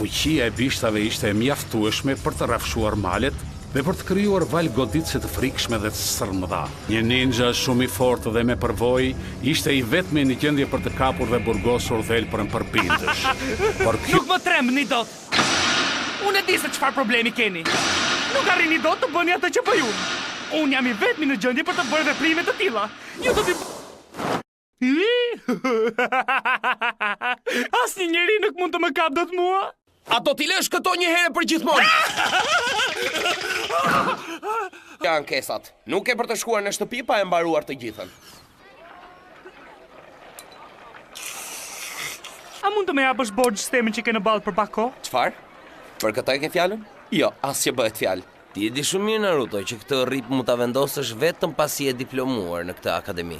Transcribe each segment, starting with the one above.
Fuqia e bishtave ishte e mjaftueshme për të rrafshuar malet dhe për të krijuar valë goditëse të frikshme dhe të sërmëdha. Një ninja shumë i fortë dhe me përvojë ishte i vetmi në gjendje për të kapur dhe burgosur dhelpërën për bindësh. Nuk më trembni dot. Unë e di se çfarë problemi keni. Nuk arrini dot të bëni atë që bëj unë. Unë jam i vetmi në gjendje për të bërë veprime të tilla. Ju do t'i Asnjë njeri nuk mund të më kap dot mua. A do t'i lësh këto një herë për gjithmonë? Ja ankesat, nuk e për të shkuar në shtëpi pa e mbaruar të gjithën. A mund të më japësh borxh sistemin që ke në ballë për pak kohë? Çfarë? Për këtë e ke fjalën? Jo, as që bëhet fjalë. Ti e di shumë mirë, Naruto, që këtë rrip mund ta vendosësh vetëm pasi e diplomuar në këtë akademi.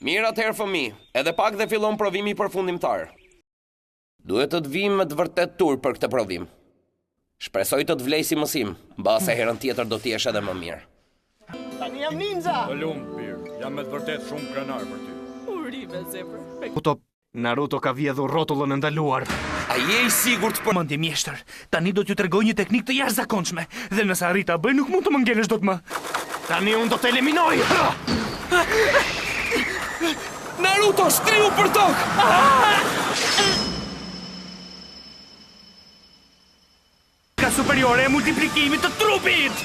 Mirë atëherë fëmijë, edhe pak dhe fillon provimi përfundimtar. Duhet të të vim me të vërtet tur për këtë provim. Shpresoj të të vlej si mësim, mbase herën tjetër do t'jesh edhe më mirë. Tani jam ninja! Të lumë, Pir, jam me të vërtet shumë krenar për ty. Urive, zepër. Naruto ka vjedhur rrotullën e ndaluar. A je i sigurt për... Mendje mjeshtër, tani do t'ju tregoj një teknikë të jashtëzakonshme, dhe nëse arrit ta bëj nuk mund të më ngelesh dot më. Tani unë do të eliminoj! Naruto, shtriu për tokë! Ka superiore e multiplikimit të trupit!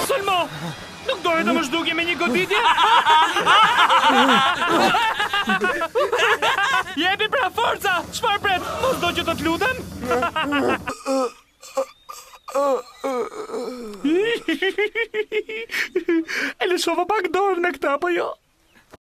Sulmo! Nuk dore të më zhdukje me një goditje? Jepi pra forca! Çfarë pret? Mos do që të t'lutem? E lëshova pak dorë në këta, po jo?